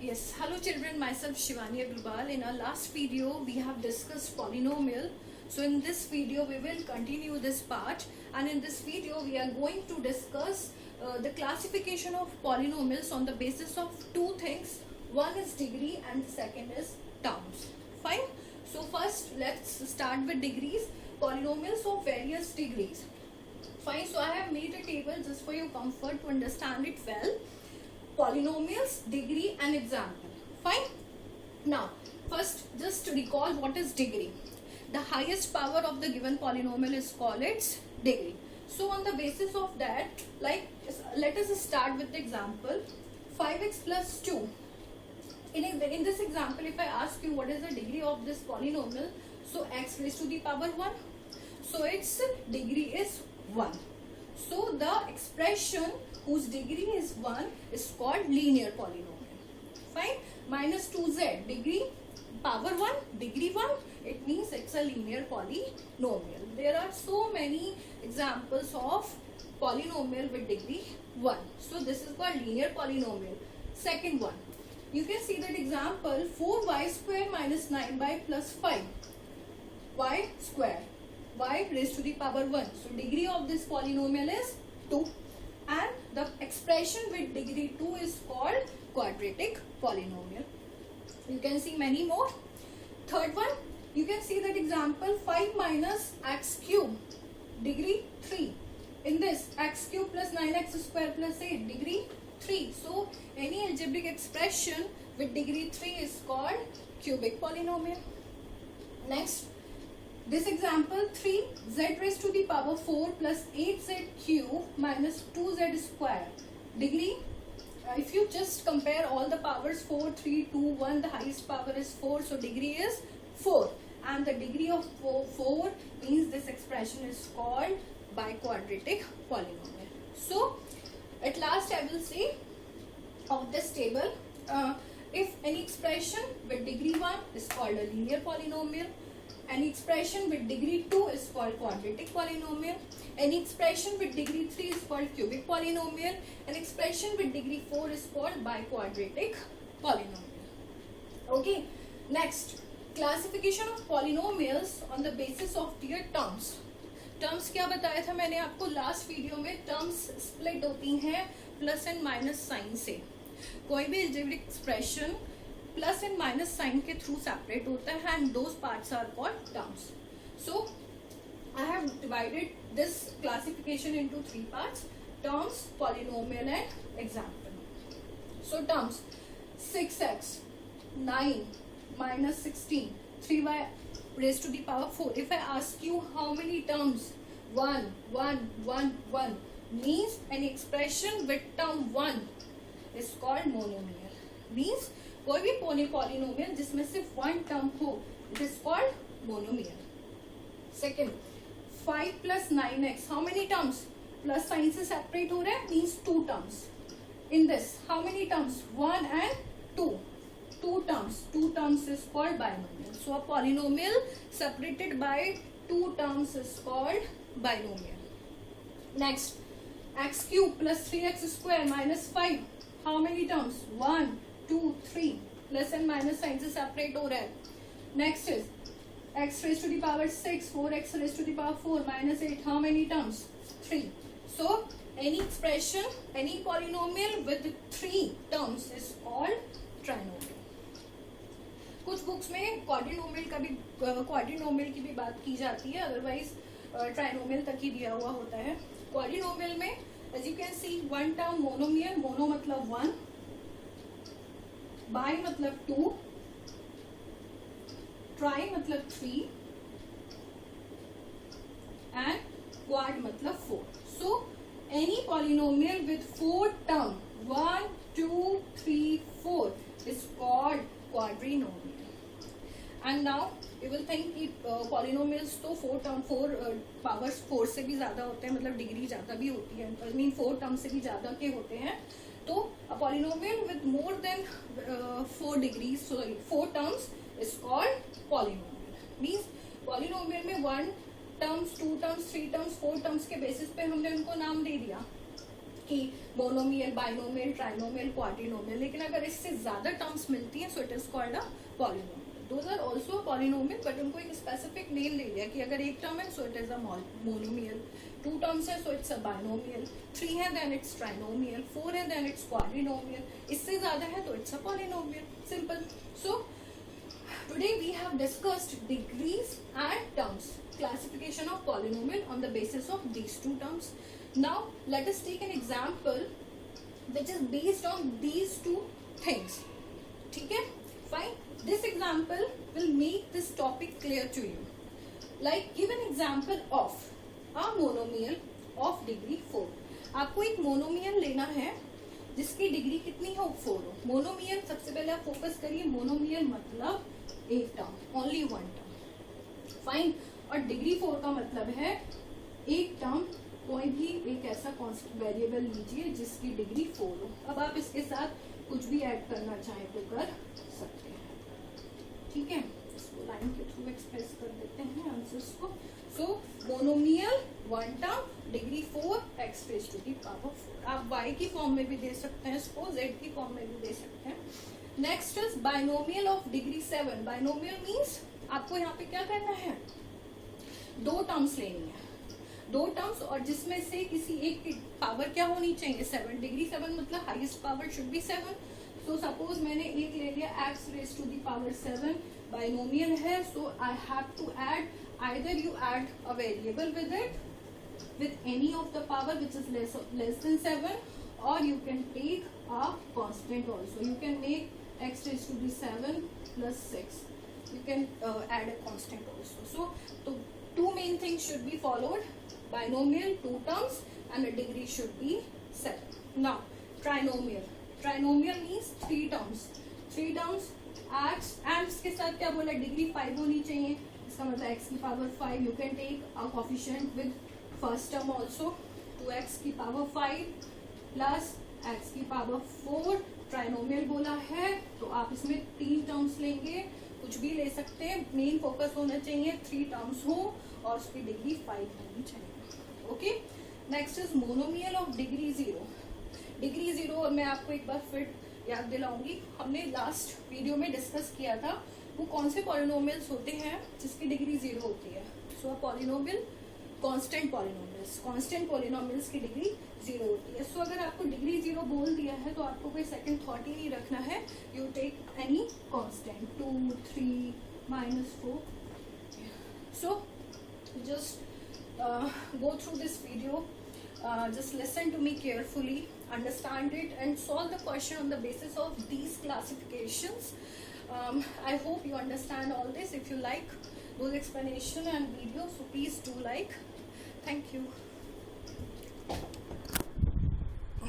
Yes, hello children, myself Shivani Agrawal. In our last video, we have discussed polynomial. So in this video, we will continue this part, and in this video, we are going to discuss the classification of polynomials on the basis of two things. One is degree and the second is terms. Fine. So first, let's start with degrees. Polynomials of various degrees. Fine. So I have made a table just for your comfort to understand it well. Polynomials, degree and example. Fine. Now first, just to recall what is degree. The highest power of the given polynomial is called its degree. So on the basis of that, like, let us start with the example 5x plus 2. In this example, if I ask you what is the degree of this polynomial, so x raised to the power 1, so its degree is 1. So the expression whose degree is 1 is called linear polynomial. Fine. Minus 2z, degree power 1, degree 1, it means it's a linear polynomial. There are so many examples of polynomial with degree 1. So this is called linear polynomial. Second one, you can see that example 4y square minus 9y plus 5. Y square, y raised to the power 1. So degree of this polynomial is 2. And the expression with degree 2 is called quadratic polynomial. You can see many more. Third one, you can see that example 5 minus x cube, degree 3. In this, x cube plus 9x square plus 8, degree 3. So any algebraic expression with degree 3 is called cubic polynomial. Next, this example 3z raised to the power 4 plus 8z cube minus 2z square, degree, if you just compare all the powers 4, 3, 2, 1, the highest power is 4, so degree is 4, and the degree of 4 means this expression is called biquadratic polynomial. So at last I will say of this table, if any expression with degree 1 is called a linear polynomial, any expression with degree 2 is called quadratic polynomial. Any expression with degree 3 is called cubic polynomial. An expression with degree 4 is called biquadratic polynomial. Okay. Next, classification of polynomials on the basis of their terms. Terms क्या बताया था मैंने आपको last video में? Terms split होती हैं plus and minus sign से. कोई भी algebraic expression plus and minus sign के थ्रू सेपरेट होता है, and those parts are called terms. So I have divided this classification into 3 parts: terms, polynomial and example. So terms 6x, 9 minus 16, 3y raised to the power 4. If I ask you how many terms, 1, 1, 1, 1, means an expression with term 1 is called monomial. Means कोई भी polynomial जिसमें सिर्फ 1 term हो, it is called monomial. Second, 5 plus 9x, how many terms? Plus sign से separate हो रहा है, means 2 terms. In this how many terms? 1 and 2. 2 terms is called binomial. So a polynomial separated by 2 terms is called binomial. Next, x cube plus 3x square minus 5, how many terms? 1, 2, 3. Plus and minus sign से separate हो रहा है. Next is x raised to the power 6, 4x raised to the power 4 minus 8, how many terms? 3. So any expression, any polynomial with 3 terms is called trinomial. कुछ books में क्वाड्रिनोमियल की भी बात की जाती है, अदरवाइज ट्राइनोमियल तक ही दिया हुआ होता है. क्वाड्रिनोमियल में as you can see 1 term monomial, mono मतलब 1, बाई मतलब 2, ट्राई मतलब 3 एंड क्वाड मतलब 4. So any polynomial with 4 term 1, 2, 3, 4 is called quadrinomial. And now you will think कि polynomials तो 4 powers 4 से भी ज्यादा होते हैं, मतलब डिग्री ज्यादा भी होती है, I mean 4 टर्म से भी ज्यादा के होते हैं. तो a polynomial with more than 4 degrees, sorry 4 terms is called polynomial. Means polynomial में 1 terms, 2 terms, 3 terms, 4 terms के बेसिस पे हमने उनको नाम दे दिया. कि मोनोमियल, बाइनोमियल, ट्राइनोमियल, क्वाड्रिनोमियल, लेकिन अगर इससे ज्यादा टर्म्स मिलती हैं so it is called a polynomial. Those are also polynomial, but उनको एक स्पेसिफिक नेम दे दिया कि अगर एक टर्म है सो it is a monomial, 2 terms है सो इट्स अ बाइनोमियल, 3 है देन इट्स ट्राइनोमियल, 4 है देन इट्स क्वाड्रिनोमियल, इससे ज्यादा है तो it's a polynomial. Simple. So today we have discussed degrees and terms, classification of polynomial on the basis of these 2 terms. Now let us take an example which is based on these 2 things. ठीक है, fine. This example will make this topic clear to you. Like, give an example of a monomial of degree 4. आपको एक monomial लेना है जिसकी degree कितनी हो, 4 हो. मोनोमियल, सबसे पहले आप फोकस करिए, मोनोमियल मतलब एक टर्म, ओनली 1 टर्म. फाइन. और डिग्री 4 का मतलब है एक टर्म, कोई भी एक ऐसा कांस्टेंट वेरिएबल लीजिए जिसकी डिग्री 4 हो. अब आप इसके साथ कुछ भी ऐड करना चाहें तो कर सकते हैं. ठीक है, इसको लाइन के थ्रू एक्सप्रेस कर देते हैं आंसर्स को. So monomial 1 term, degree 4, x raise to the power 4. आप y की फॉर्म में भी दे सकते हैं इसको, z की फॉर्म में भी दे सकते हैं. Next is binomial of degree 7. Binomial means आपको यहाँ पे क्या करना है, 2 टर्म्स लेनी है, 2 टर्म्स, और जिसमें से किसी एक की पावर क्या होनी चाहिए, 7. डिग्री 7 मतलब highest power should be 7. So suppose मैंने एक ले लिया x raise to the power 7, binomial है, so I have to add, either you add a variable with it with any of the power which is less than 7, or you can take a constant also. You can make x raised to the 7 plus 6. You can add a constant also. So 2 main things should be followed: binomial, 2 terms, and a degree should be 7. Now trinomial. Trinomial means 3 terms. 3 terms. x and इसके साथ क्या बोला, degree 5 होनी चाहिए. इसका मतलब x की power 5. You can take a coefficient with first term also, 2x की पावर 5 प्लस x की पावर 4. ट्राइनोमियल बोला है तो आप इसमें 3 टर्म्स लेंगे, कुछ भी ले सकते हैं, मेन फोकस होना चाहिए 3 टर्म्स हो और उसकी डिग्री 5 होनी चाहिए. Okay. Next is monomial of degree 0. Degree 0 मैं आपको एक बार फिर याद दिलाऊंगी, हमने लास्ट वीडियो में डिस्कस किया था वो कौन से पॉलिनोमियल्स होते हैं जिसकी डिग्री 0 होती है. So polynomial, constant polynomials, constant polynomials की डिग्री 0 होती है. सो अगर आपको डिग्री 0 बोल दिया है तो आपको कोई सेकंड थॉट ही नहीं रखना है. You take any constant, 2, 3, -4. So just go through this video, just listen to me carefully, understand it and solve the question on the basis of these classifications. I hope you understand all this. If you like those explanation and videos, so please do like. Thank you.